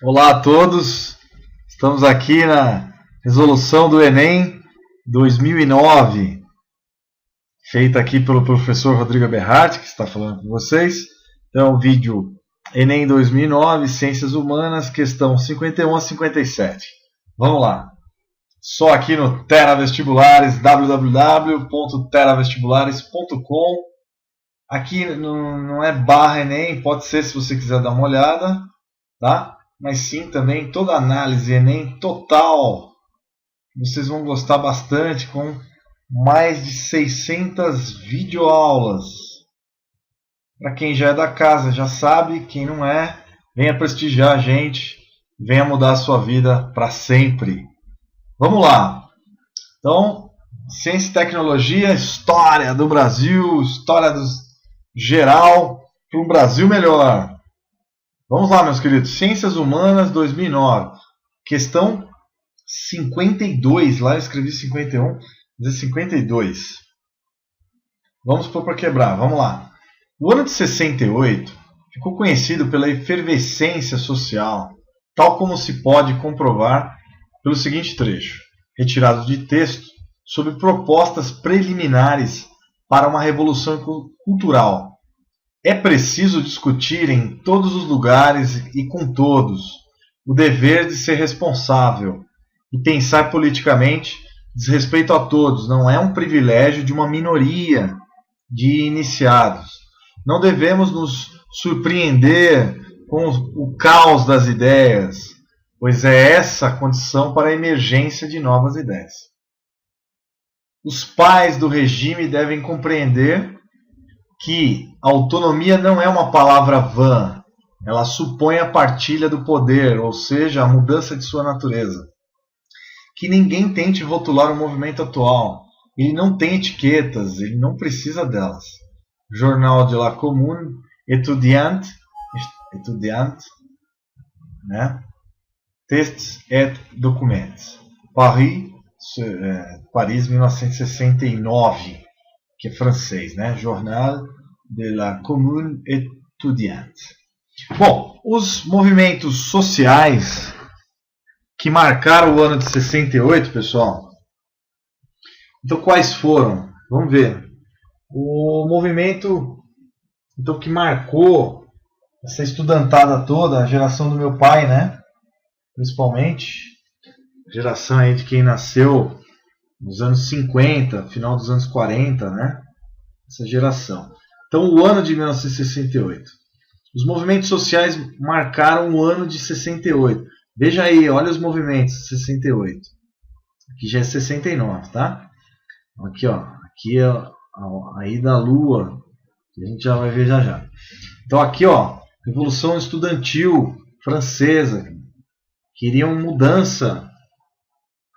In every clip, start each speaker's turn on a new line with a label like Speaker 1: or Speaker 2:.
Speaker 1: Olá a todos, estamos aqui na resolução do Enem 2009, feita aqui pelo professor Rodrigo Aberhart, que está falando com vocês. Então, vídeo Enem 2009, Ciências Humanas, questão 51 a 57. Vamos lá. Só aqui no Terra Vestibulares, www.terravestibulares.com. Aqui não é barra Enem, pode ser se você quiser dar uma olhada, tá? Mas sim também toda a análise Enem total. Vocês vão gostar bastante, com mais de 600 videoaulas. Para quem já é da casa, já sabe. Quem não é, venha prestigiar a gente, venha mudar a sua vida para sempre. Vamos lá. Então, ciência e tecnologia, história do Brasil, história geral para um Brasil melhor. Vamos lá, meus queridos. Ciências Humanas 2009. Questão 52. Lá eu escrevi 51, mas é 52. Vamos pôr para quebrar. Vamos lá. O ano de 68 ficou conhecido pela efervescência social, tal como se pode comprovar pelo seguinte trecho, retirado de texto, sobre propostas preliminares para uma revolução cultural. É preciso discutir em todos os lugares e com todos o dever de ser responsável e pensar politicamente diz respeito a todos, não é um privilégio de uma minoria de iniciados. Não devemos nos surpreender com o caos das ideias, pois é essa a condição para a emergência de novas ideias. Os pais do regime devem compreender que a autonomia não é uma palavra vã, ela supõe a partilha do poder, ou seja, a mudança de sua natureza. Que ninguém tente rotular o movimento atual, ele não tem etiquetas, ele não precisa delas. Jornal de la Commune, Étudiante, né? Textes et Documents, Paris, 1969. Que é francês, né? Jornal de la Commune Étudiante. Bom, os movimentos sociais que marcaram o ano de 68, pessoal. Então, quais foram? Vamos ver. O movimento então, que marcou essa estudantada toda, a geração do meu pai, né? Principalmente, a geração aí de quem nasceu nos anos 50, final dos anos 40, né? Essa geração. Então, o ano de 1968. Os movimentos sociais marcaram o ano de 68. Veja aí, olha os movimentos, 68. Aqui já é 69, tá? Aqui, ó. Aqui é a ida à Lua, que a gente já vai ver já já. Então, aqui, ó. Revolução Estudantil Francesa. Queriam mudança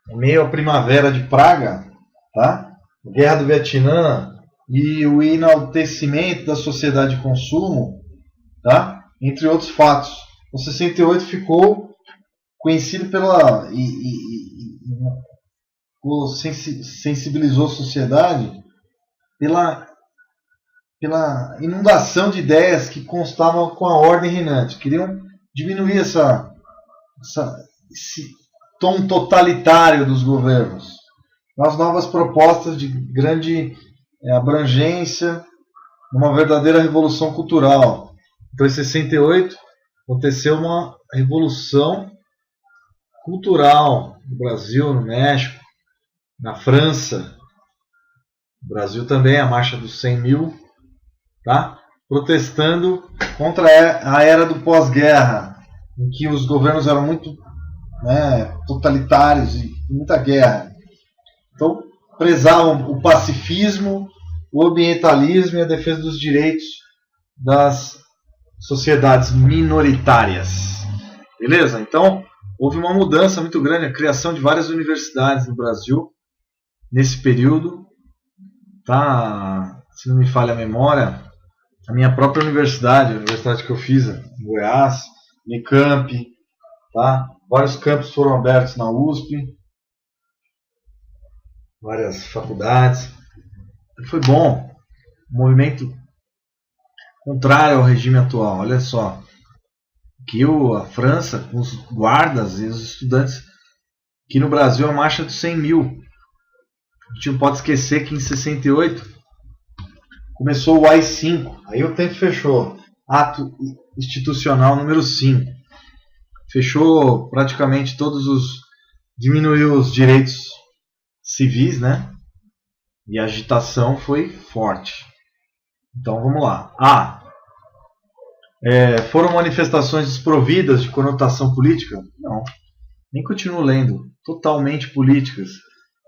Speaker 1: em meio à Primavera de Praga, tá? Guerra do Vietnã e o enaltecimento da sociedade de consumo, tá? Entre outros fatos. O 68 ficou conhecido sensibilizou a sociedade pela inundação de ideias que constavam com a ordem reinante. Queriam diminuir esse tom totalitário dos governos, as novas propostas de grande abrangência, uma verdadeira revolução cultural. Então, em 68, aconteceu uma revolução cultural no Brasil, no México, na França. No Brasil também, a Marcha dos 100 mil, tá? Protestando contra a era do pós-guerra, em que os governos eram muito totalitários e muita guerra. Então, prezavam o pacifismo, o ambientalismo e a defesa dos direitos das sociedades minoritárias. Beleza? Então, houve uma mudança muito grande, a criação de várias universidades no Brasil nesse período. Tá? Se não me falha a memória, a minha própria universidade, a universidade que eu fiz em Goiás, Unicamp, tá? Vários campos foram abertos na USP, várias faculdades. Foi bom. Um movimento contrário ao regime atual. Olha só. que a França, com os guardas e os estudantes, que no Brasil a marcha dos 100 mil. A gente não pode esquecer que em 68 começou o AI-5, aí o tempo fechou. Ato institucional número 5. Fechou praticamente diminuiu os direitos civis, né? E a agitação foi forte. Então vamos lá. Foram manifestações desprovidas de conotação política? Não. Nem continuo lendo. Totalmente políticas.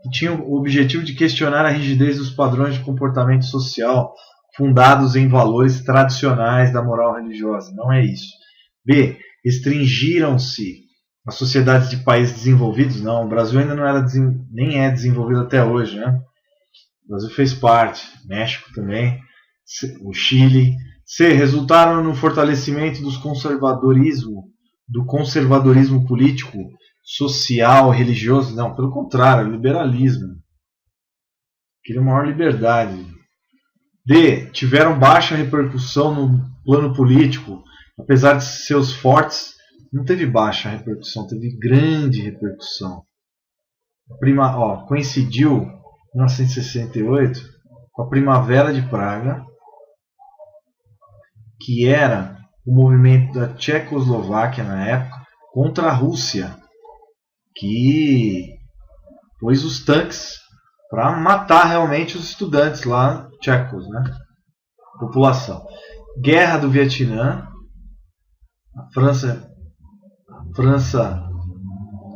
Speaker 1: Que tinham o objetivo de questionar a rigidez dos padrões de comportamento social fundados em valores tradicionais da moral religiosa. Não é isso. B. Restringiram-se as sociedades de países desenvolvidos? Não. O Brasil ainda não era nem é desenvolvido até hoje, né? O Brasil fez parte. México também. O Chile. C. Resultaram no fortalecimento do conservadorismo político, social, religioso? Não, pelo contrário, liberalismo. Queria maior liberdade. D. Tiveram baixa repercussão no plano político, apesar de seus fortes, não teve baixa repercussão, teve grande repercussão. Coincidiu, em 1968, com a Primavera de Praga, que era o movimento da Tchecoslováquia na época contra a Rússia, que pôs os tanques para matar realmente os estudantes lá tchecos, né? População. Guerra do Vietnã. A França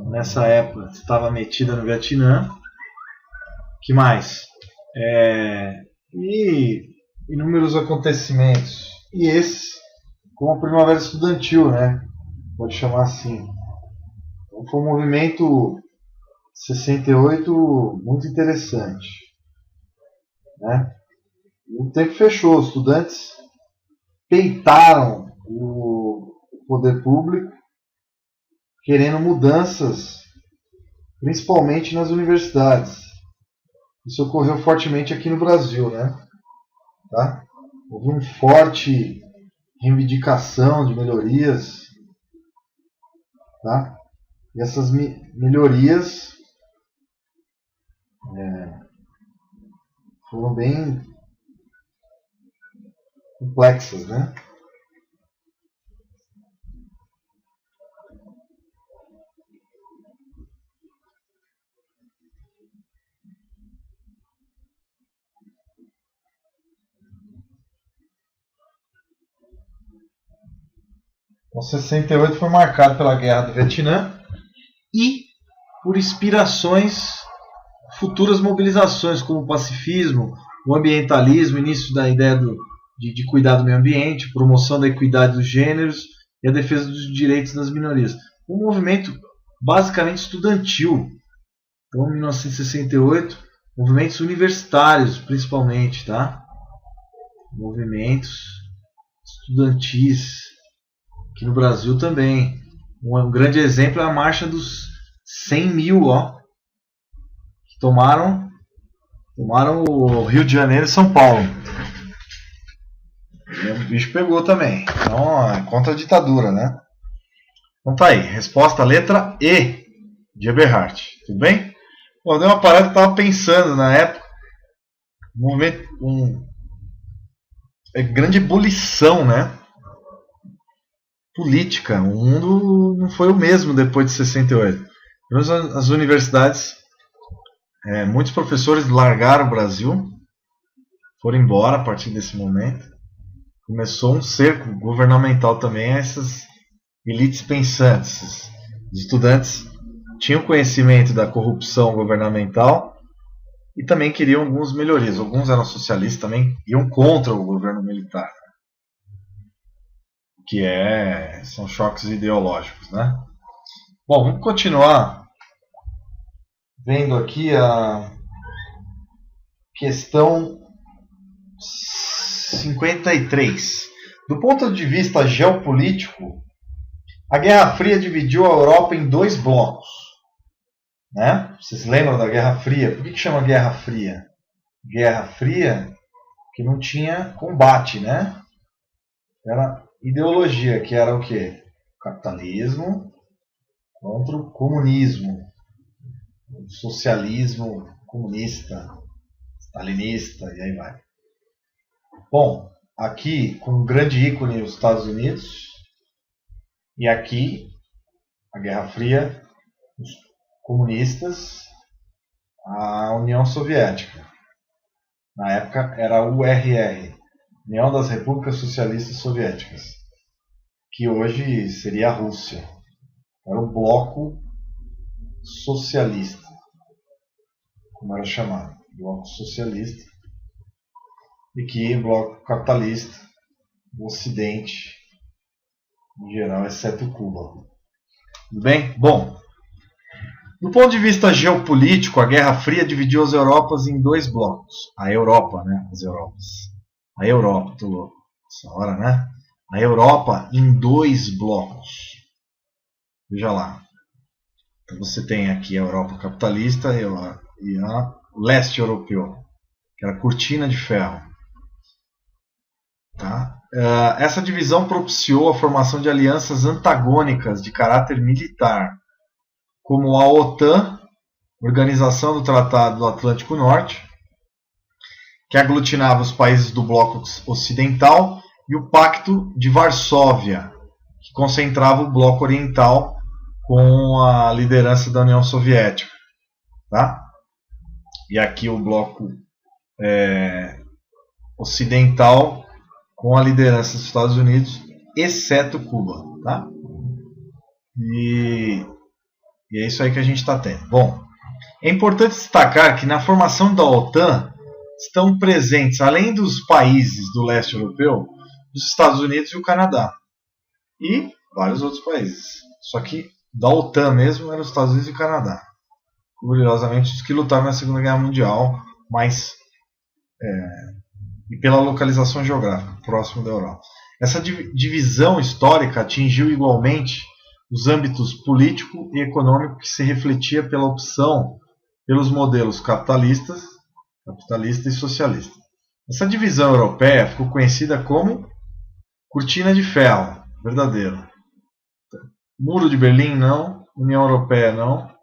Speaker 1: nessa época estava metida no Vietnã. Que mais? E inúmeros acontecimentos. E esses, como a Primavera Estudantil, né? Pode chamar assim. Então foi um movimento 68 muito interessante, né? E o tempo fechou, os estudantes peitaram o poder público, querendo mudanças, principalmente nas universidades. Isso ocorreu fortemente aqui no Brasil, né? Tá? Houve uma forte reivindicação de melhorias, tá? E essas melhorias foram bem complexas, né? Então, 68 foi marcado pela Guerra do Vietnã e por inspirações, futuras mobilizações como o pacifismo, o ambientalismo, o início da ideia de cuidar do meio ambiente, promoção da equidade dos gêneros e a defesa dos direitos das minorias. Um movimento basicamente estudantil. Então, em 1968, movimentos universitários, principalmente, tá? Movimentos estudantis. Aqui no Brasil também. Um grande exemplo é a marcha dos 100 mil, que tomaram o Rio de Janeiro e São Paulo. E o bicho pegou também. Então é contra a ditadura, né? Então tá aí. Resposta letra E de Eberhard. Tudo bem? Bom, deu uma parada que eu estava pensando na época. Grande ebulição, né? Política. O mundo não foi o mesmo depois de 68. As universidades, muitos professores largaram o Brasil, foram embora a partir desse momento. Começou um cerco governamental também a essas elites pensantes. Os estudantes tinham conhecimento da corrupção governamental e também queriam algumas melhorias. Alguns eram socialistas, também iam contra o governo militar, que são choques ideológicos, né? Bom, vamos continuar vendo aqui a questão 53. Do ponto de vista geopolítico, a Guerra Fria dividiu a Europa em dois blocos, né? Vocês lembram da Guerra Fria? Por que chama Guerra Fria? Guerra Fria que não tinha combate, né? Era ideologia, que era o quê? capitalismo contra o comunismo, o socialismo comunista, stalinista e aí vai. Bom, aqui com um grande ícone os Estados Unidos e aqui a Guerra Fria, os comunistas, a União Soviética. Na época era a URR, União das Repúblicas Socialistas Soviéticas, que hoje seria a Rússia. Era o bloco socialista, como era chamado, bloco socialista, e que o bloco capitalista, o Ocidente, em geral, exceto Cuba. Tudo bem? Bom, do ponto de vista geopolítico, a Guerra Fria dividiu as Europas em dois blocos. A Europa, né? As Europas. A Europa, tô louco. Essa hora, né? A Europa em dois blocos. Veja lá. Então você tem aqui a Europa capitalista e o leste europeu, que era a cortina de ferro. Tá? Essa divisão propiciou a formação de alianças antagônicas de caráter militar, como a OTAN, Organização do Tratado do Atlântico Norte, que aglutinava os países do bloco ocidental, e o Pacto de Varsóvia, que concentrava o bloco oriental com a liderança da União Soviética. Tá? E aqui o bloco ocidental com a liderança dos Estados Unidos, exceto Cuba. Tá? E é isso aí que a gente está tendo. Bom, é importante destacar que na formação da OTAN estão presentes, além dos países do leste europeu, os Estados Unidos e o Canadá. E vários outros países. Só que da OTAN mesmo eram os Estados Unidos e o Canadá. Curiosamente, os que lutaram na Segunda Guerra Mundial, mas e pela localização geográfica, próximo da Europa. Essa divisão histórica atingiu igualmente os âmbitos político e econômico, que se refletia pela opção pelos modelos capitalista e socialista. Essa divisão europeia ficou conhecida como cortina de ferro, verdadeiro. Muro de Berlim não, União Europeia não,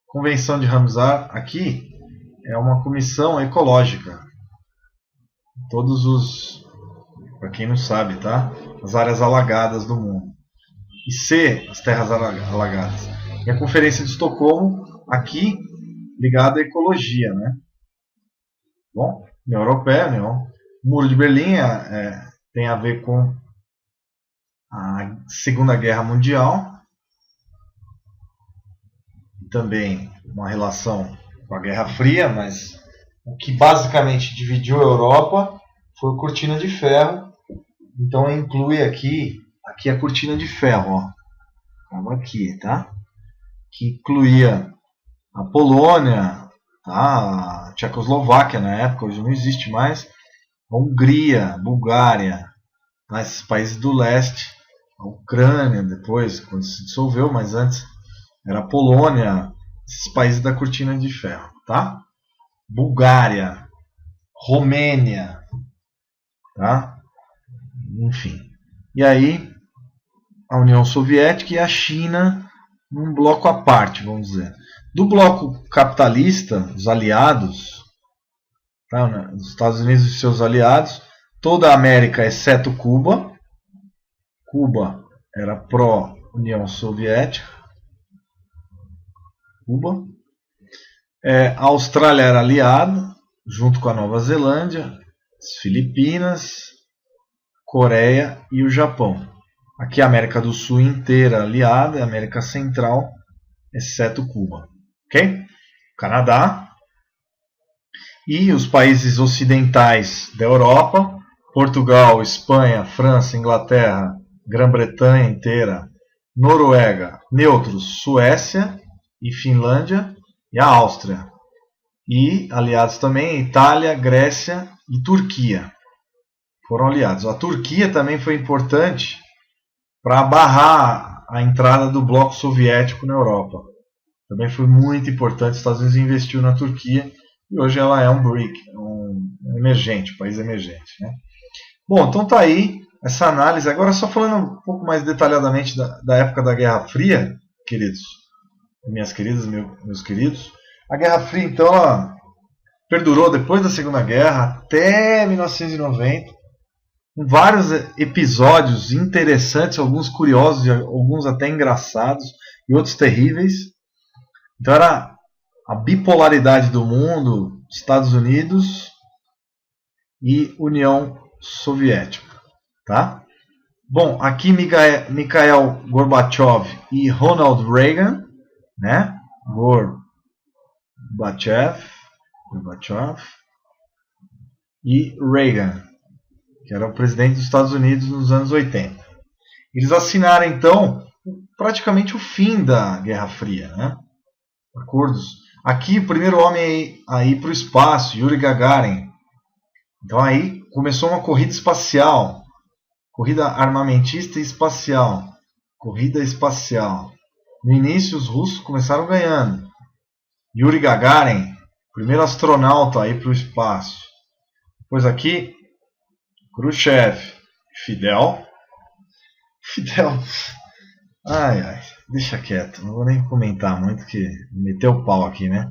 Speaker 1: Convenção de Ramsar aqui é uma comissão ecológica. Todos os, para quem não sabe, tá? As áreas alagadas do mundo. E C, as terras alagadas. E a Conferência de Estocolmo, aqui, ligada à ecologia, né? Bom, União Europeia, não. O Muro de Berlim tem a ver com a Segunda Guerra Mundial. E também uma relação com a Guerra Fria, mas o que basicamente dividiu a Europa foi a cortina de ferro. Então inclui aqui a cortina de ferro, ó. Estava aqui, tá? Que incluía a Polônia, tá? A Tchecoslováquia na época, hoje não existe mais, a Hungria, a Bulgária, tá? Esses países do leste, a Ucrânia depois, quando se dissolveu, mas antes era a Polônia, esses países da cortina de ferro, tá? Bulgária, Romênia, tá? Enfim. E aí a União Soviética e a China num bloco à parte, vamos dizer. Do bloco capitalista, os aliados, tá? Os Estados Unidos e seus aliados, toda a América exceto Cuba. Cuba era pró-União Soviética. Cuba. A Austrália era aliada, junto com a Nova Zelândia, as Filipinas, Coreia e o Japão. Aqui a América do Sul inteira aliada, a América Central, exceto Cuba. Ok? Canadá. E os países ocidentais da Europa, Portugal, Espanha, França, Inglaterra, Grã-Bretanha inteira, Noruega, neutros, Suécia e Finlândia e a Áustria. E aliados também Itália, Grécia e Turquia. Foram aliados. A Turquia também foi importante para barrar a entrada do bloco soviético na Europa. Também foi muito importante. Os Estados Unidos investiu na Turquia e hoje ela é um BRIC, um emergente, país emergente, né? Bom, então tá aí essa análise, agora só falando um pouco mais detalhadamente da época da Guerra Fria, queridos, minhas queridas, meus queridos, a Guerra Fria, então, ela perdurou depois da Segunda Guerra até 1990, com vários episódios interessantes, alguns curiosos, alguns até engraçados e outros terríveis. Então era a bipolaridade do mundo, Estados Unidos e União Soviética, tá? Bom, aqui Mikhail Gorbachev e Ronald Reagan, né? Gorbachev e Reagan, que era o presidente dos Estados Unidos nos anos 80. Eles assinaram, então, praticamente o fim da Guerra Fria, né? Acordos. Aqui, o primeiro homem a ir para o espaço, Yuri Gagarin. Então, aí começou uma corrida espacial, corrida armamentista e espacial, corrida espacial. No início, os russos começaram ganhando. Yuri Gagarin, primeiro astronauta a ir para o espaço. Depois aqui, Khrushchev, Fidel. Ai, deixa quieto, não vou nem comentar muito, que meteu o pau aqui, né?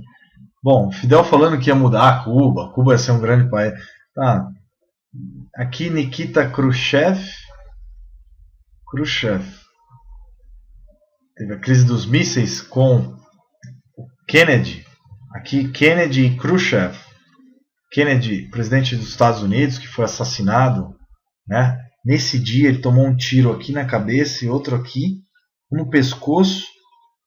Speaker 1: Bom, Fidel falando que ia mudar Cuba ia ser um grande país. Tá. Aqui Nikita Khrushchev. Teve a crise dos mísseis com Kennedy. Aqui Kennedy e Khrushchev. Kennedy, presidente dos Estados Unidos, que foi assassinado, né? Nesse dia ele tomou um tiro aqui na cabeça e outro aqui no pescoço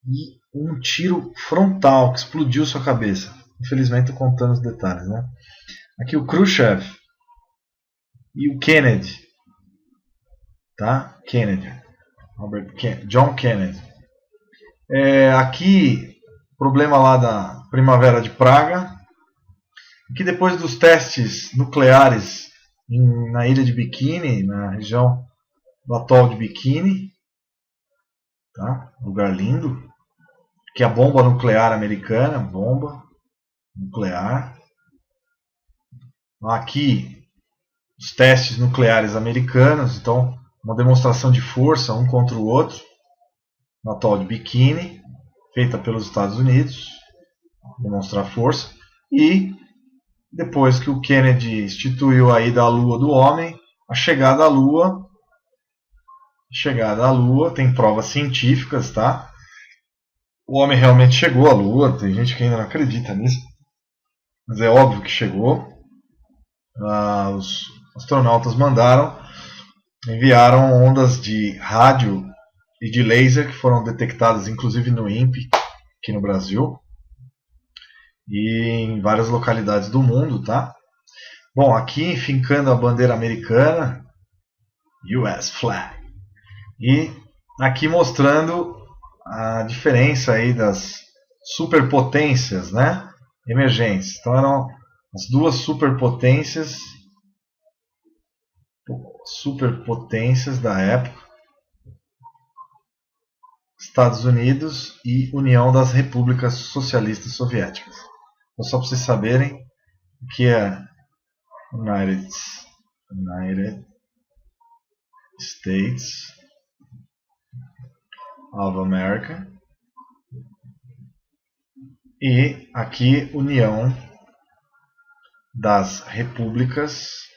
Speaker 1: e um tiro frontal que explodiu sua cabeça. Infelizmente, estou contando os detalhes, né? Aqui o Khrushchev e o Kennedy, tá? John Kennedy. Aqui problema lá da Primavera de Praga, que depois dos testes nucleares na ilha de Bikini, na região do atol de Bikini, tá? Lugar lindo, que é a bomba nuclear americana, bomba nuclear. Aqui os testes nucleares americanos, então uma demonstração de força um contra o outro no atol de Bikini, feita pelos Estados Unidos, demonstrar força. E depois que o Kennedy instituiu a ida à Lua do homem, a chegada à Lua, tem provas científicas, tá? O homem realmente chegou à Lua, tem gente que ainda não acredita nisso, mas é óbvio que chegou. Os astronautas enviaram ondas de rádio e de laser que foram detectadas inclusive no INPE, aqui no Brasil, e em várias localidades do mundo, tá? Bom, aqui fincando a bandeira americana, US Flag, e aqui mostrando a diferença aí das superpotências, né, emergentes. Então eram as duas superpotências da época, Estados Unidos e União das Repúblicas Socialistas Soviéticas. Então, só para vocês saberem o que é United States of America e aqui União das Repúblicas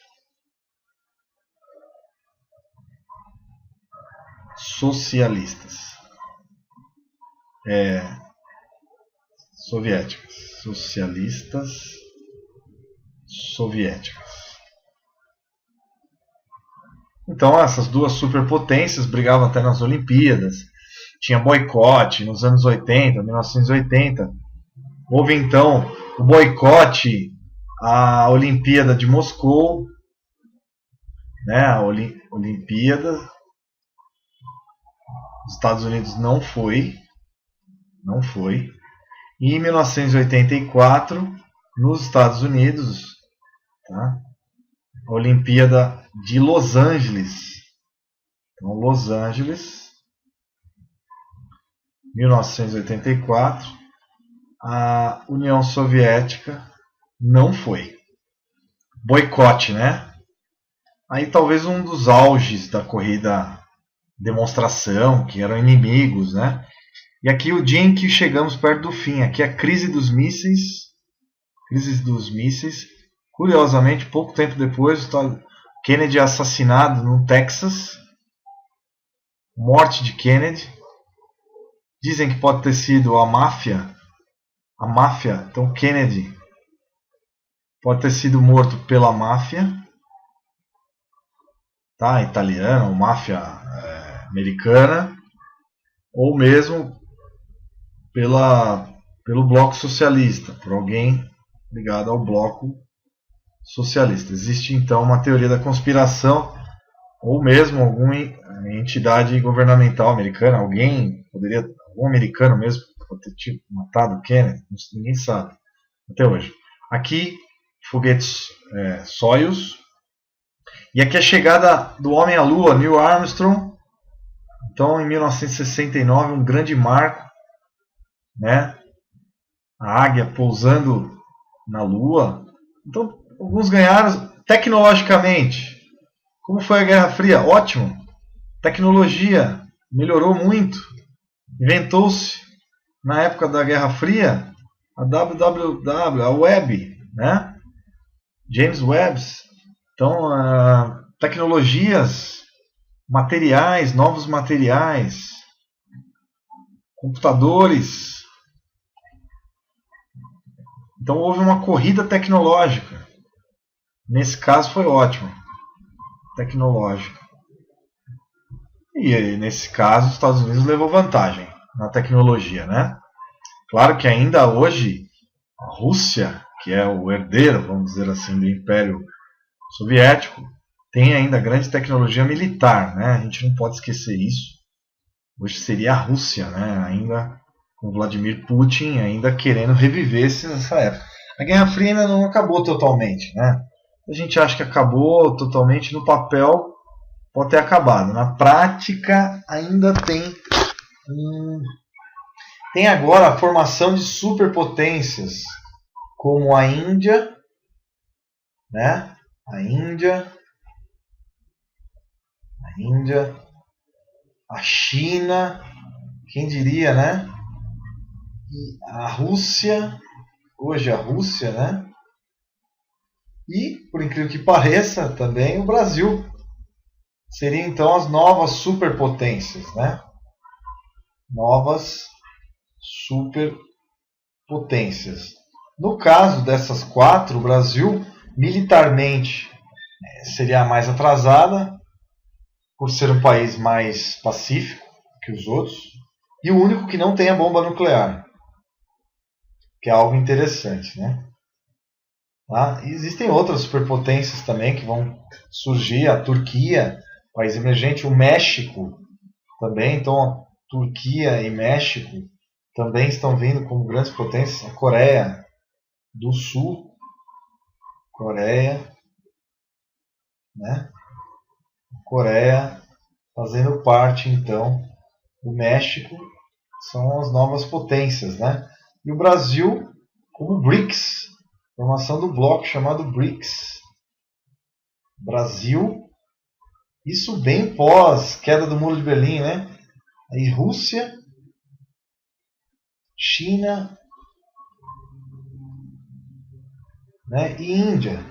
Speaker 1: Socialistas soviéticas. Então essas duas superpotências brigavam até nas Olimpíadas. Tinha boicote nos anos 80, 1980. Houve então o boicote à Olimpíada de Moscou, né? A Olimpíada. Os Estados Unidos não foi. E em 1984, nos Estados Unidos, tá? A Olimpíada de Los Angeles. Então, Los Angeles, 1984, a União Soviética não foi. Boicote, né? aí talvez um dos auges da corrida demonstração, que eram inimigos, né? E aqui o dia em que chegamos perto do fim, aqui a crise dos mísseis. Curiosamente, pouco tempo depois, Kennedy é assassinado no Texas. Morte de Kennedy. Dizem que pode ter sido a máfia. Então Kennedy pode ter sido morto pela máfia, tá? Italiana ou máfia americana, ou mesmo pelo bloco socialista, por alguém ligado ao bloco socialista. Existe então uma teoria da conspiração, ou mesmo alguma entidade governamental americana, algum americano mesmo pode ter matado Kennedy, ninguém sabe até hoje. Aqui foguetes Soyuz, e aqui a chegada do homem à Lua, Neil Armstrong. Então, em 1969, um grande marco, né? A águia pousando na Lua. Então, alguns ganharam tecnologicamente. Como foi a Guerra Fria? Ótimo. Tecnologia melhorou muito. Inventou-se, na época da Guerra Fria, a WWW, a web, né? James Webb. Então, tecnologias, materiais, novos materiais, computadores. Então houve uma corrida tecnológica. Nesse caso foi ótimo. Tecnológica. E nesse caso os Estados Unidos levou vantagem na tecnologia, né? Claro que ainda hoje a Rússia, que é o herdeiro, vamos dizer assim, do Império Soviético, tem ainda grande tecnologia militar, né? A gente não pode esquecer isso. Hoje seria a Rússia, né? Ainda com Vladimir Putin ainda querendo reviver essa época. A Guerra Fria ainda não acabou totalmente, né? A gente acha que acabou totalmente, no papel pode ter acabado. Na prática ainda tem agora a formação de superpotências, como a Índia, né? A China, quem diria, né? E a Rússia, hoje a Rússia, né? E, por incrível que pareça, também o Brasil. Seriam então as novas superpotências, né? Novas superpotências. No caso dessas quatro, o Brasil militarmente seria a mais atrasada, por ser um país mais pacífico que os outros, e o único que não tem a bomba nuclear, que é algo interessante, né? E existem outras superpotências também que vão surgir, a Turquia, país emergente, o México também, então a Turquia e México também estão vindo como grandes potências, a Coreia do Sul, né? Coreia fazendo parte então do México, são as novas potências, né? E o Brasil como BRICS, formação do bloco chamado BRICS. Brasil, isso bem pós queda do Muro de Berlim, né? Aí Rússia, China, né? E Índia.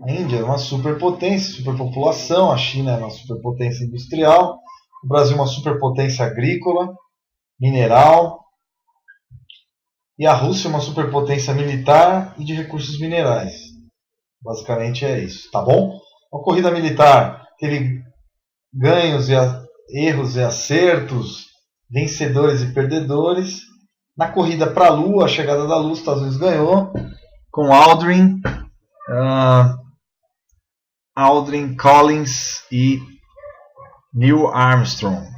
Speaker 1: A Índia é uma superpotência, superpopulação, a China é uma superpotência industrial, o Brasil é uma superpotência agrícola, mineral, e a Rússia é uma superpotência militar e de recursos minerais. Basicamente é isso, tá bom? A corrida militar teve ganhos e erros e acertos, vencedores e perdedores. Na corrida para a Lua, a chegada da Lua, os Estados Unidos ganhou, com Aldrin Collins e Neil Armstrong.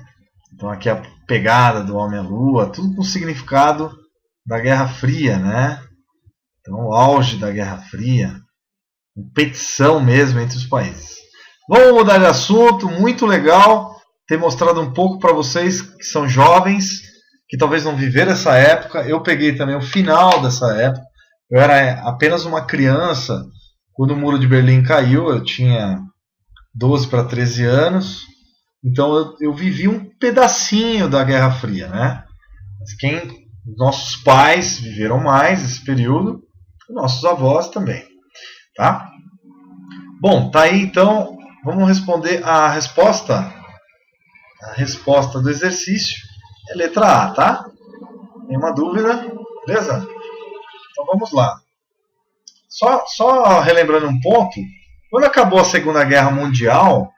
Speaker 1: Então aqui a pegada do homem à Lua, tudo com significado da Guerra Fria, né? Então o auge da Guerra Fria, competição mesmo entre os países. Vamos mudar de assunto, muito legal ter mostrado um pouco para vocês que são jovens, que talvez não viveram essa época. Eu peguei também o final dessa época, eu era apenas uma criança Quando o Muro de Berlim caiu, eu tinha 12 para 13 anos. Então eu vivi um pedacinho da Guerra Fria, né? Mas nossos pais viveram mais esse período, nossos avós também, tá? Bom, tá aí então, vamos responder a resposta. A resposta do exercício é letra A, tá? Nenhuma dúvida, beleza? Então vamos lá. Só relembrando um ponto, quando acabou a Segunda Guerra Mundial,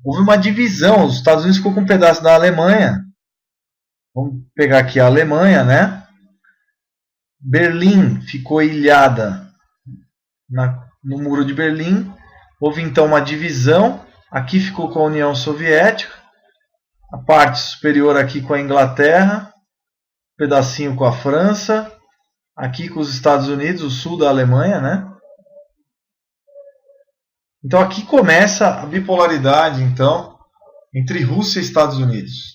Speaker 1: houve uma divisão, os Estados Unidos ficou com um pedaço da Alemanha. Vamos pegar aqui a Alemanha, né? Berlim ficou ilhada no Muro de Berlim. Houve então uma divisão. Aqui ficou com a União Soviética. A parte superior aqui com a Inglaterra. Um pedacinho com a França. Aqui com os Estados Unidos, o sul da Alemanha, né? Então aqui começa a bipolaridade, então, entre Rússia e Estados Unidos.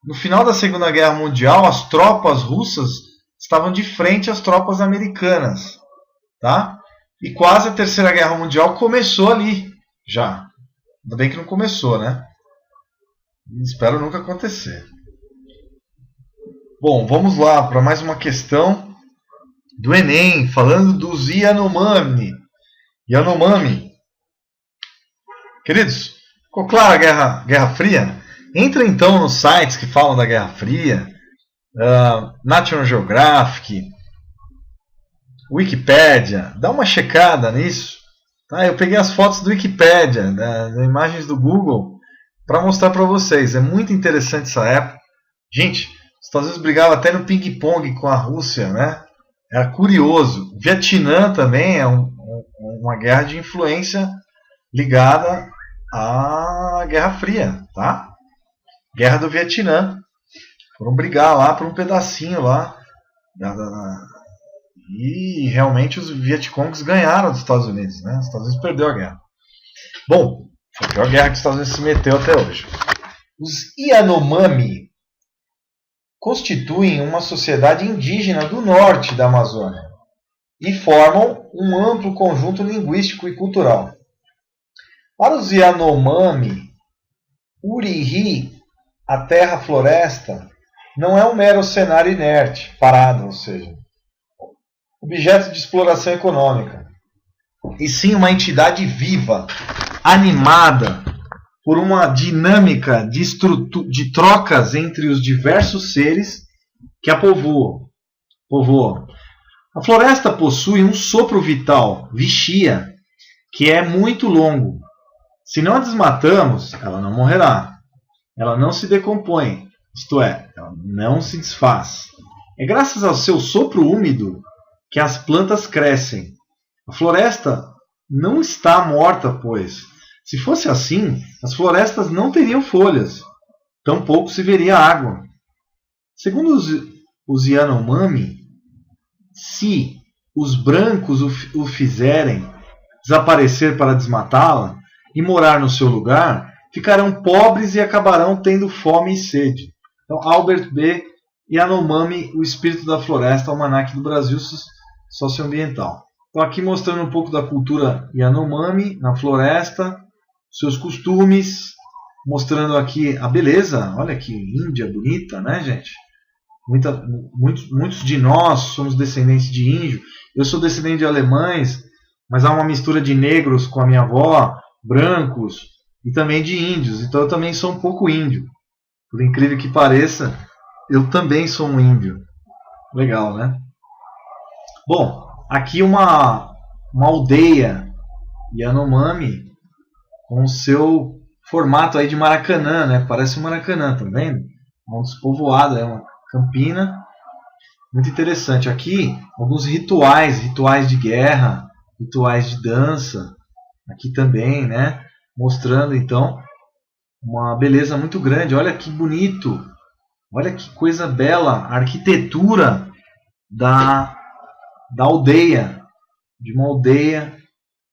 Speaker 1: No final da Segunda Guerra Mundial, as tropas russas estavam de frente às tropas americanas, tá? E quase a Terceira Guerra Mundial começou ali, já. Ainda bem que não começou, né? Espero nunca acontecer. Bom, vamos lá para mais uma questão do Enem, falando dos Yanomami. Yanomami. Queridos, ficou clara a Guerra Fria? Entra então nos sites que falam da Guerra Fria, National Geographic, Wikipedia, dá uma checada nisso. Tá? Eu peguei as fotos do Wikipedia, das imagens do Google, para mostrar para vocês. É muito interessante essa época. Gente, os Estados Unidos brigavam até no ping-pong com a Rússia, né? Era curioso. O Vietnã também é uma guerra de influência ligada à Guerra Fria, tá? Guerra do Vietnã. Foram brigar lá por um pedacinho lá. E realmente os Vietcongs ganharam dos Estados Unidos, né? Os Estados Unidos perdeu a guerra. Bom, foi a pior guerra que os Estados Unidos se meteu até hoje. Os Yanomami constituem uma sociedade indígena do norte da Amazônia e formam um amplo conjunto linguístico e cultural. Para os Yanomami, Urihi, a terra-floresta, não é um mero cenário inerte, parado, ou seja, objeto de exploração econômica, e sim uma entidade viva, animada por uma dinâmica de trocas entre os diversos seres que a povoam. A floresta possui um sopro vital, vichia, que é muito longo. Se não a desmatamos, ela não morrerá. Ela não se decompõe, isto é, ela não se desfaz. É graças ao seu sopro úmido que as plantas crescem. A floresta não está morta, pois, se fosse assim, as florestas não teriam folhas, tampouco se veria água. Segundo os Yanomami, se os brancos o fizerem desaparecer para desmatá-la e morar no seu lugar, ficarão pobres e acabarão tendo fome e sede. Então, Albert B. Yanomami, O Espírito da Floresta, Almanaque do Brasil Socioambiental. Então, aqui mostrando um pouco da cultura Yanomami na floresta, seus costumes, mostrando aqui a beleza. Olha que Índia bonita, né, gente? Muitos de nós somos descendentes de índio. Eu sou descendente de alemães, mas há uma mistura de negros com a minha avó, brancos e também de índios. Então eu também sou um pouco índio. Por incrível que pareça, eu também sou um índio. Legal, né? Bom, aqui uma aldeia Yanomami com o seu formato aí de Maracanã, né? Parece um Maracanã, tá vendo? Um despovoado, é uma campina. Muito interessante. Aqui, alguns rituais de guerra, rituais de dança. Aqui também, né? Mostrando, então, uma beleza muito grande. Olha que bonito. Olha que coisa bela. A arquitetura da aldeia. De uma aldeia,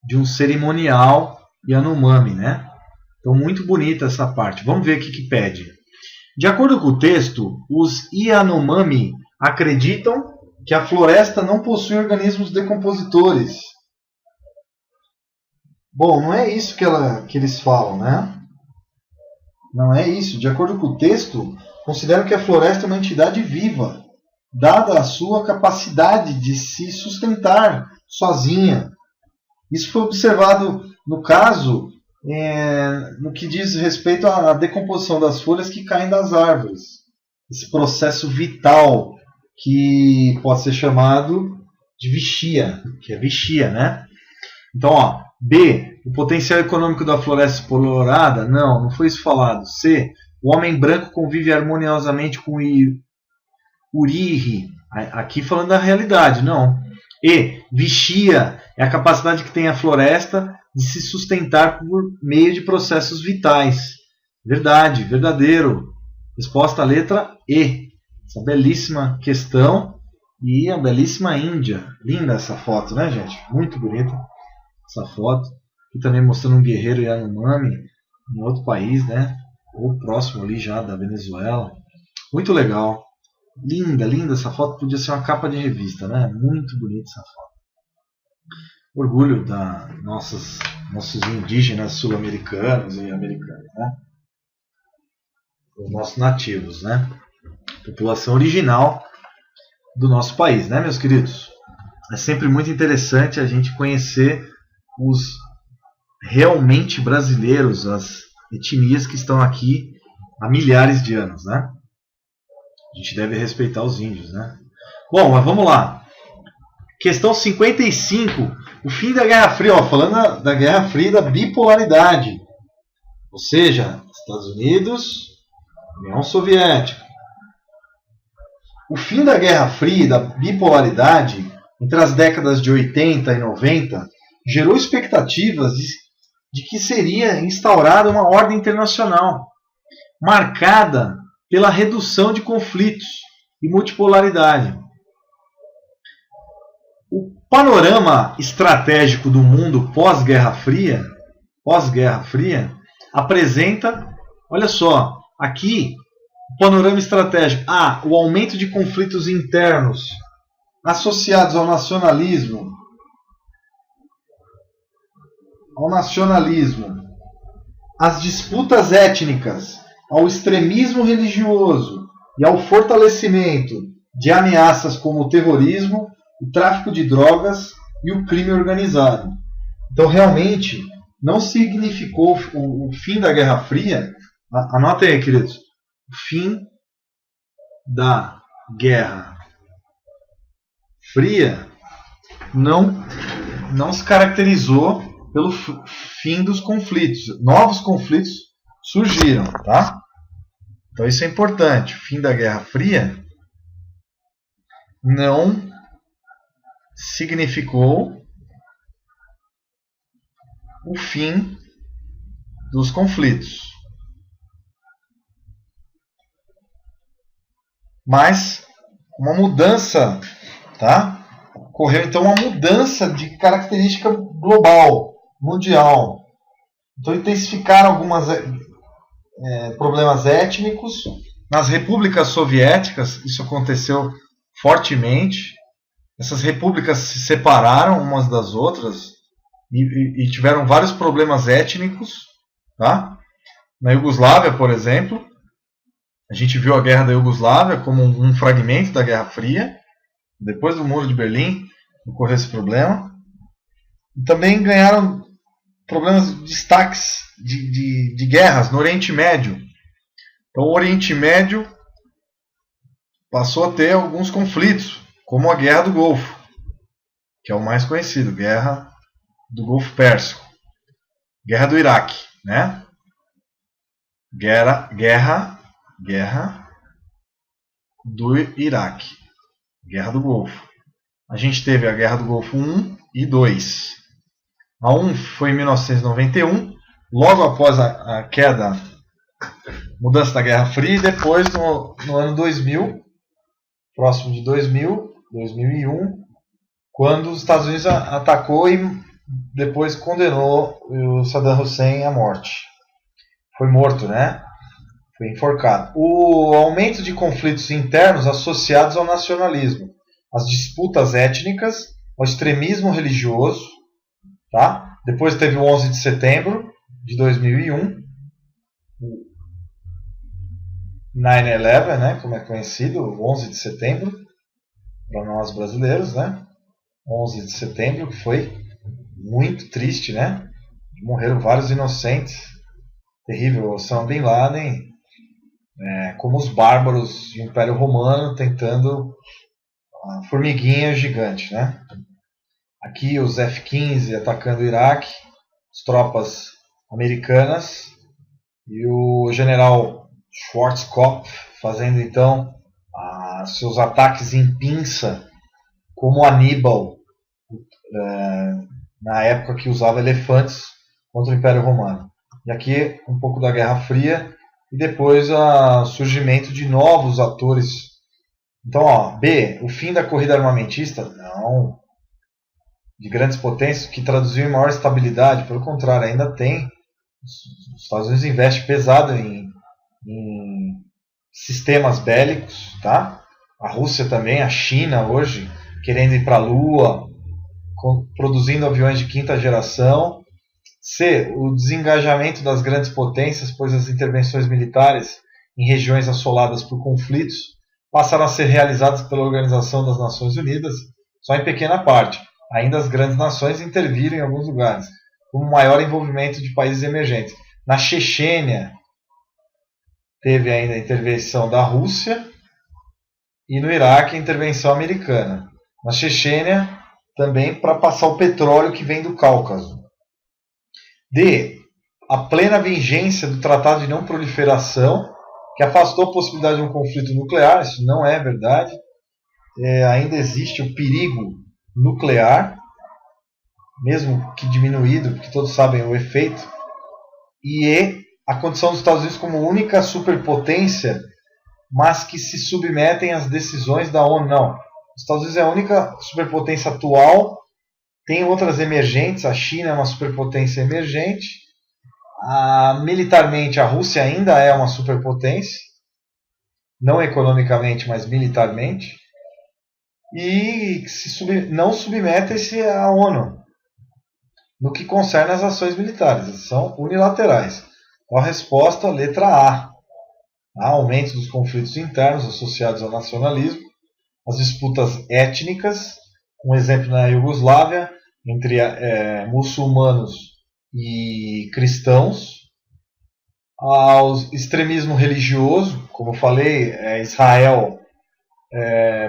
Speaker 1: de um cerimonial Yanomami, né? Então, muito bonita essa parte. Vamos ver o que pede. De acordo com o texto, os Yanomami acreditam que a floresta não possui organismos decompositores. Bom, não é isso que eles falam, né? Não é isso. De acordo com o texto, consideram que a floresta é uma entidade viva, dada a sua capacidade de se sustentar sozinha. Isso foi observado, no caso, no que diz respeito à decomposição das folhas que caem das árvores. Esse processo vital que pode ser chamado de vichia, que é vichia, né? Então, ó, B, o potencial econômico da floresta explorada, não foi isso falado. C, o homem branco convive harmoniosamente com o Uriri, aqui falando da realidade, não. E, vichia é a capacidade que tem a floresta de se sustentar por meio de processos vitais. Verdade, verdadeiro. Resposta à letra E. Essa belíssima questão e a belíssima Índia. Linda essa foto, né, gente? Muito bonita essa foto. Aqui também mostrando um guerreiro Yanomami em outro país, né? Ou próximo ali já da Venezuela. Muito legal. Linda, linda essa foto. Podia ser uma capa de revista, né? Muito bonita essa foto. Orgulho da nossos indígenas sul-americanos e americanos, né? Os nossos nativos, né? População original do nosso país, né, meus queridos? É sempre muito interessante a gente conhecer os realmente brasileiros, as etnias que estão aqui há milhares de anos, né? A gente deve respeitar os índios, né? Bom, mas vamos lá. Questão 55. O fim da Guerra Fria. Ó, falando da Guerra Fria e da bipolaridade. Ou seja, Estados Unidos, União Soviética. O fim da Guerra Fria e da bipolaridade entre as décadas de 80 e 90 gerou expectativas de que seria instaurada uma ordem internacional marcada pela redução de conflitos e multipolaridade. O panorama estratégico do mundo pós-Guerra Fria, apresenta, olha só, aqui o panorama estratégico. O aumento de conflitos internos associados ao nacionalismo, às disputas étnicas, ao extremismo religioso e ao fortalecimento de ameaças como o terrorismo, o tráfico de drogas e o crime organizado. Então, realmente, não significou o fim da Guerra Fria. Anotem aí, queridos. O fim da Guerra Fria não se caracterizou pelo fim dos conflitos. Novos conflitos surgiram, tá? Então isso é importante. O fim da Guerra Fria não significou o fim dos conflitos. Mas uma mudança, tá? Ocorreu então uma mudança de característica global, mundial. Então intensificaram alguns problemas étnicos. Nas repúblicas soviéticas isso aconteceu fortemente. Essas repúblicas se separaram umas das outras e tiveram vários problemas étnicos, tá? Na Iugoslávia, por exemplo, a gente viu a Guerra da Iugoslávia como um fragmento da Guerra Fria. Depois do Muro de Berlim ocorreu esse problema. E também ganharam problemas, destaques de guerras no Oriente Médio. Então o Oriente Médio passou a ter alguns conflitos, como a Guerra do Golfo, que é o mais conhecido, Guerra do Golfo Pérsico, Guerra do Iraque, né? Guerra do Iraque, Guerra do Golfo. A gente teve a Guerra do Golfo 1 e 2. A 1 foi em 1991, logo após a queda, mudança da Guerra Fria, e depois no ano 2000, próximo de 2001, quando os Estados Unidos atacou e depois condenou o Saddam Hussein à morte. Foi morto, né? Foi enforcado. O aumento de conflitos internos associados ao nacionalismo, às disputas étnicas, ao extremismo religioso, tá? Depois teve o 11 de setembro de 2001, 9/11, né, como é conhecido, o 11 de setembro, para nós brasileiros, né? 11 de setembro, que foi muito triste, né? Morreram vários inocentes. Terrível. Osama Bin Laden, como os bárbaros do Império Romano tentando a formiguinha gigante, né? Aqui os F-15 atacando o Iraque, as tropas americanas e o general Schwarzkopf fazendo então seus ataques em pinça, como Aníbal, na época que usava elefantes contra o Império Romano. E aqui um pouco da Guerra Fria e depois o surgimento de novos atores. Então, B, o fim da corrida armamentista? Não. De grandes potências, que traduziu em maior estabilidade. Pelo contrário, ainda tem. Os Estados Unidos investem pesado em sistemas bélicos, tá? A Rússia também, a China hoje, querendo ir para a Lua, produzindo aviões de quinta geração. C, o desengajamento das grandes potências, pois as intervenções militares em regiões assoladas por conflitos passaram a ser realizadas pela Organização das Nações Unidas, só em pequena parte. Ainda as grandes nações interviram em alguns lugares, com maior envolvimento de países emergentes. Na Chechênia, teve ainda a intervenção da Rússia, e no Iraque a intervenção americana. Na Chechênia, também para passar o petróleo que vem do Cáucaso. D, a plena vigência do Tratado de Não Proliferação, que afastou a possibilidade de um conflito nuclear. Isso não é verdade. Ainda existe o perigo nuclear, mesmo que diminuído, porque todos sabem o efeito. E a condição dos Estados Unidos como única superpotência, mas que se submetem às decisões da ONU. Não. Os Estados Unidos é a única superpotência atual. Tem outras emergentes, a China é uma superpotência emergente. Militarmente, a Rússia ainda é uma superpotência, não economicamente, mas militarmente. E não submete-se à ONU no que concerne às ações militares, são unilaterais. Então, a resposta, letra A. Aumento dos conflitos internos associados ao nacionalismo, as disputas étnicas, um exemplo na Iugoslávia, entre muçulmanos e cristãos, ao extremismo religioso, como eu falei, Israel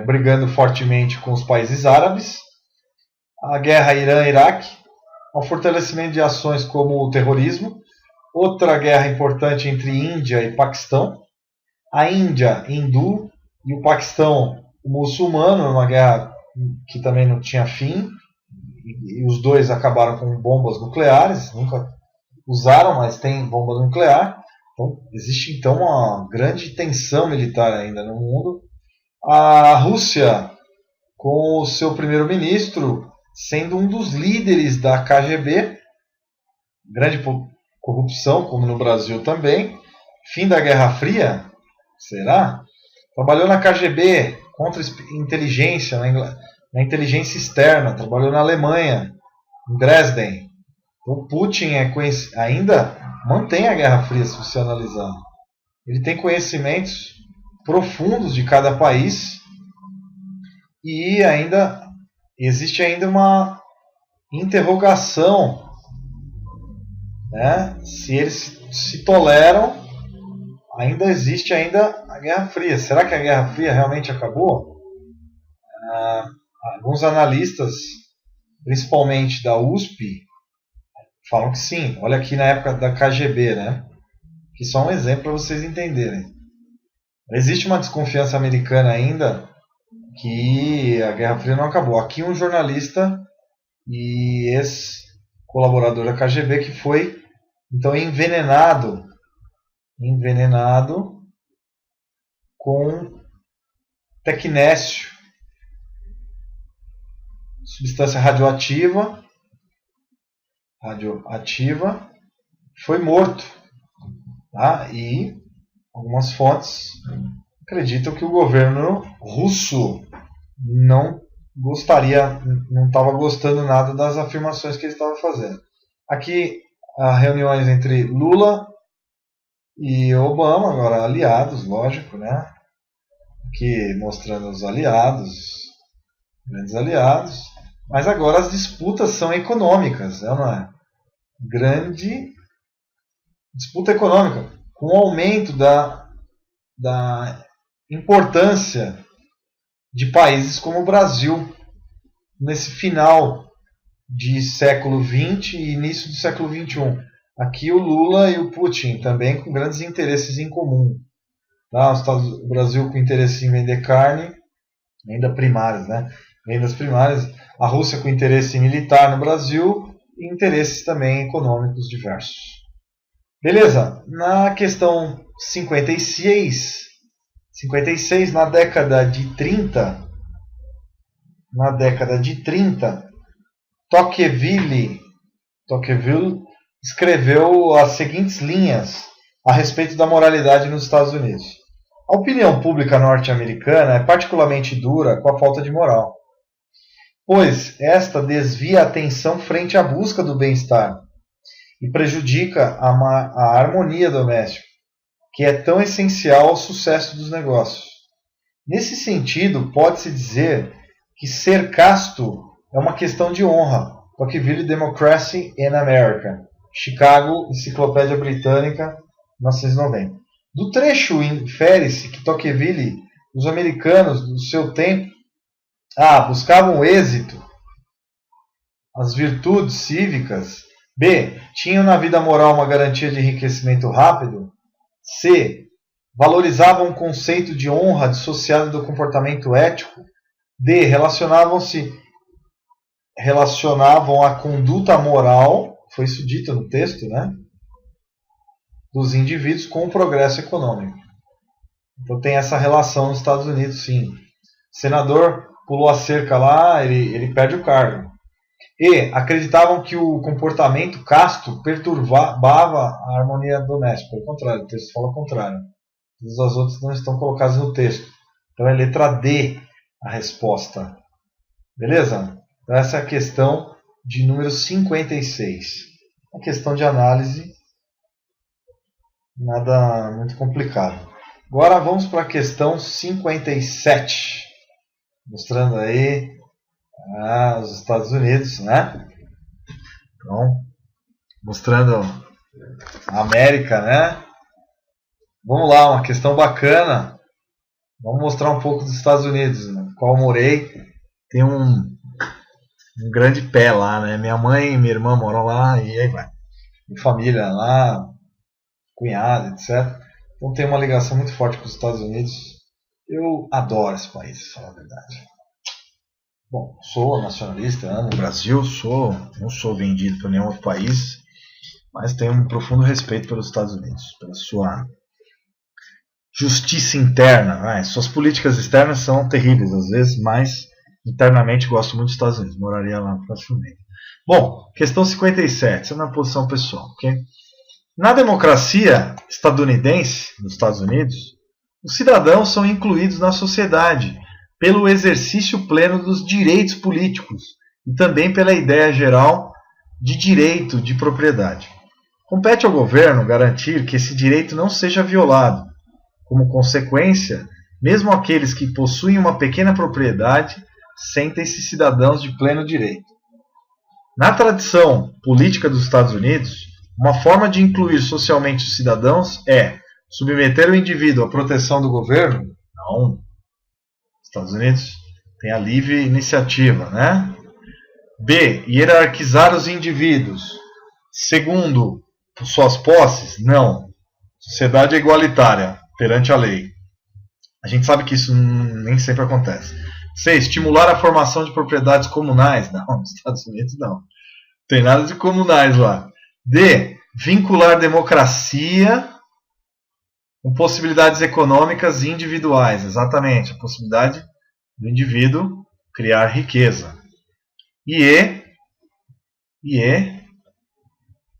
Speaker 1: brigando fortemente com os países árabes, a guerra Irã-Iraque, ao fortalecimento de ações como o terrorismo, outra guerra importante entre Índia e Paquistão, a Índia hindu e o Paquistão muçulmano, uma guerra que também não tinha fim, e os dois acabaram com bombas nucleares, nunca usaram, mas tem bomba nuclear. Então, existe então uma grande tensão militar ainda no mundo. A Rússia, com o seu primeiro-ministro sendo um dos líderes da KGB, grande corrupção, como no Brasil também. Fim da Guerra Fria, será? Trabalhou na KGB, contra inteligência, na inteligência externa, trabalhou na Alemanha, em Dresden. O Putin ainda mantém a Guerra Fria, se você analisar. Ele tem conhecimentos profundos de cada país e existe ainda uma interrogação, né? Se eles se toleram, ainda existe a Guerra Fria. Será que a Guerra Fria realmente acabou? Alguns analistas, principalmente da USP, falam que sim. Olha aqui na época da KGB, né? Que só um exemplo para vocês entenderem. Existe uma desconfiança americana ainda que a Guerra Fria não acabou. Aqui um jornalista e ex-colaborador da KGB que foi então envenenado com tecnécio, substância radioativa, foi morto, tá? E algumas fontes acreditam que o governo russo não estava gostando nada das afirmações que ele estava fazendo. Aqui, as reuniões entre Lula e Obama, agora aliados, lógico, né? Aqui mostrando os aliados, grandes aliados. Mas agora as disputas são econômicas. É uma grande disputa econômica, com o aumento da importância de países como o Brasil nesse final de século XX e início do século XXI. Aqui o Lula e o Putin também com grandes interesses em comum. Tá? O Brasil com interesse em vender carne, vendas primárias, né? Vendas primárias. A Rússia com interesse militar no Brasil e interesses também econômicos diversos. Beleza? Na questão 56, na década de 30, Tocqueville escreveu as seguintes linhas a respeito da moralidade nos Estados Unidos. A opinião pública norte-americana é particularmente dura com a falta de moral, pois esta desvia a atenção frente à busca do bem-estar e prejudica a harmonia doméstica, que é tão essencial ao sucesso dos negócios. Nesse sentido, pode-se dizer que ser casto é uma questão de honra. Tocqueville, Democracy in America, Chicago, Enciclopédia Britânica, 1990. Do trecho infere-se que Tocqueville, os americanos do seu tempo, buscavam o êxito, as virtudes cívicas, B, tinham na vida moral uma garantia de enriquecimento rápido, C, valorizavam o conceito de honra dissociado do comportamento ético, D, relacionavam a conduta moral, foi isso dito no texto, né, dos indivíduos com o progresso econômico. Então tem essa relação nos Estados Unidos, sim. O senador pulou a cerca lá, ele perde o cargo. E acreditavam que o comportamento casto perturbava a harmonia doméstica. Pelo contrário, o texto fala o contrário. Todas as outras não estão colocadas no texto. Então é letra D a resposta. Beleza? Então essa é a questão de número 56. Uma questão de análise, nada muito complicado. Agora vamos para a questão 57. Mostrando aí os Estados Unidos, né? Então, mostrando a América, né? Vamos lá, uma questão bacana. Vamos mostrar um pouco dos Estados Unidos, no qual eu morei. Tem um grande pé lá, né? Minha mãe e minha irmã moram lá e aí vai. Minha família lá, cunhado, etc. Então tem uma ligação muito forte com os Estados Unidos. Eu adoro esse país, pra falar a verdade. Bom, sou nacionalista, amo o Brasil, não sou vendido para nenhum outro país, mas tenho um profundo respeito pelos Estados Unidos, pela sua justiça interna. Suas políticas externas são terríveis às vezes, mas internamente gosto muito dos Estados Unidos, moraria lá facilmente. Bom, questão 57, essa é a minha posição pessoal. Okay? Na democracia estadunidense, nos Estados Unidos, os cidadãos são incluídos na sociedade pelo exercício pleno dos direitos políticos e também pela ideia geral de direito de propriedade. Compete ao governo garantir que esse direito não seja violado. Como consequência, mesmo aqueles que possuem uma pequena propriedade sentem-se cidadãos de pleno direito. Na tradição política dos Estados Unidos, uma forma de incluir socialmente os cidadãos é submeter o indivíduo à proteção do governo? Não. Estados Unidos tem a livre iniciativa, né? B, hierarquizar os indivíduos. Segundo, suas posses? Não. Sociedade é igualitária perante a lei. A gente sabe que isso nem sempre acontece. C, estimular a formação de propriedades comunais? Não, nos Estados Unidos não. Tem nada de comunais lá. D, vincular democracia com possibilidades econômicas individuais. Exatamente, a possibilidade do indivíduo criar riqueza. E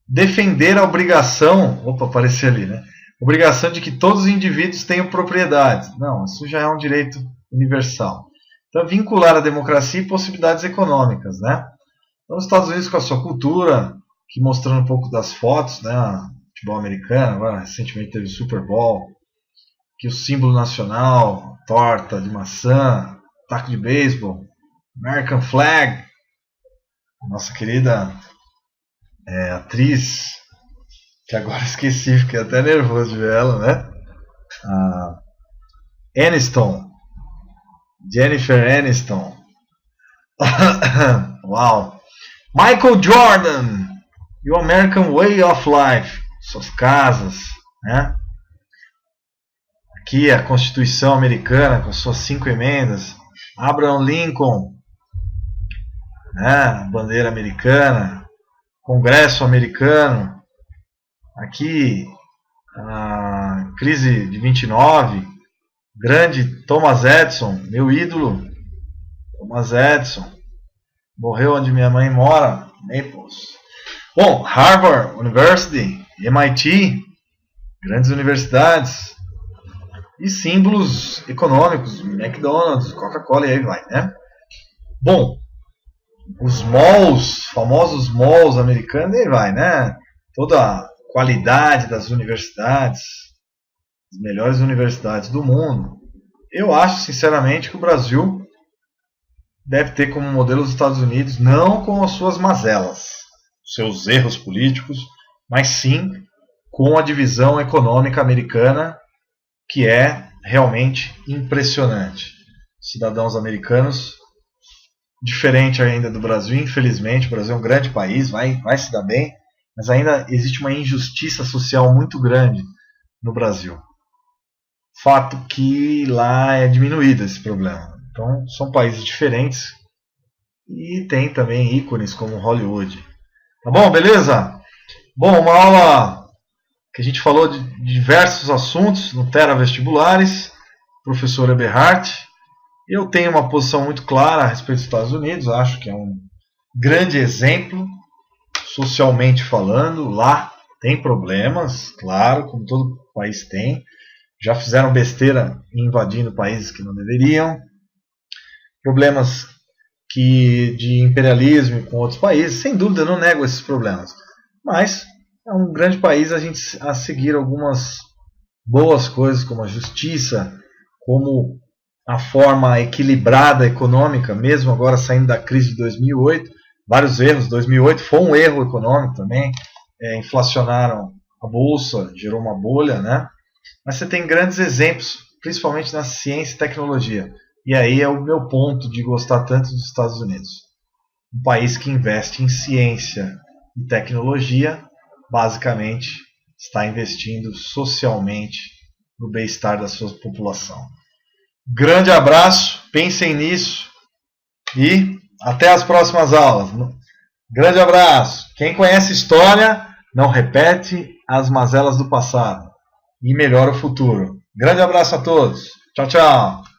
Speaker 1: defender a obrigação, apareceu ali, né? Obrigação de que todos os indivíduos tenham propriedades. Não, isso já é um direito universal. Então, vincular a democracia e possibilidades econômicas, né? Então, os Estados Unidos, com a sua cultura, aqui mostrando um pouco das fotos, né? Futebol americano, agora recentemente teve o Super Bowl. Aqui o símbolo nacional, torta de maçã, taco de beisebol, American Flag. Nossa querida atriz, que agora esqueci, fiquei até nervoso de ver ela, né? Aniston, Jennifer Aniston. Uau! Michael Jordan, Your American Way of Life, suas casas, né? Aqui a Constituição Americana com suas 5 emendas, Abraham Lincoln, né? A bandeira americana, Congresso americano, aqui a crise de 29, grande Thomas Edison, meu ídolo, Thomas Edison, morreu onde minha mãe mora, Naples. Bom, Harvard University, MIT, grandes universidades e símbolos econômicos, McDonald's, Coca-Cola e aí vai, né? Bom, os malls, famosos malls americanos, aí vai, né? Toda a qualidade das universidades, as melhores universidades do mundo. Eu acho, sinceramente, que o Brasil deve ter como modelo os Estados Unidos, não com as suas mazelas, seus erros políticos, mas sim com a divisão econômica americana, que é realmente impressionante. Cidadãos americanos, diferente ainda do Brasil, infelizmente, o Brasil é um grande país, vai se dar bem, mas ainda existe uma injustiça social muito grande no Brasil. Fato que lá é diminuído esse problema. Então, são países diferentes e tem também ícones como Hollywood. Tá bom, beleza? Bom, uma aula que a gente falou de diversos assuntos no Terra Vestibulares, professor Eberhardt. Eu tenho uma posição muito clara a respeito dos Estados Unidos, acho que é um grande exemplo, socialmente falando. Lá tem problemas, claro, como todo país tem. Já fizeram besteira invadindo países que não deveriam. Problemas de imperialismo com outros países, sem dúvida, eu não nego esses problemas. Mas é um grande país a seguir algumas boas coisas, como a justiça, como a forma equilibrada econômica, mesmo agora saindo da crise de 2008. Vários erros. 2008 foi um erro econômico também. Inflacionaram a bolsa, gerou uma bolha, né? Mas você tem grandes exemplos, principalmente na ciência e tecnologia. E aí é o meu ponto de gostar tanto dos Estados Unidos. Um país que investe em ciência e tecnologia, basicamente está investindo socialmente no bem-estar da sua população. Grande abraço, pensem nisso e até as próximas aulas. Grande abraço. Quem conhece história não repete as mazelas do passado e melhora o futuro. Grande abraço a todos. Tchau, tchau.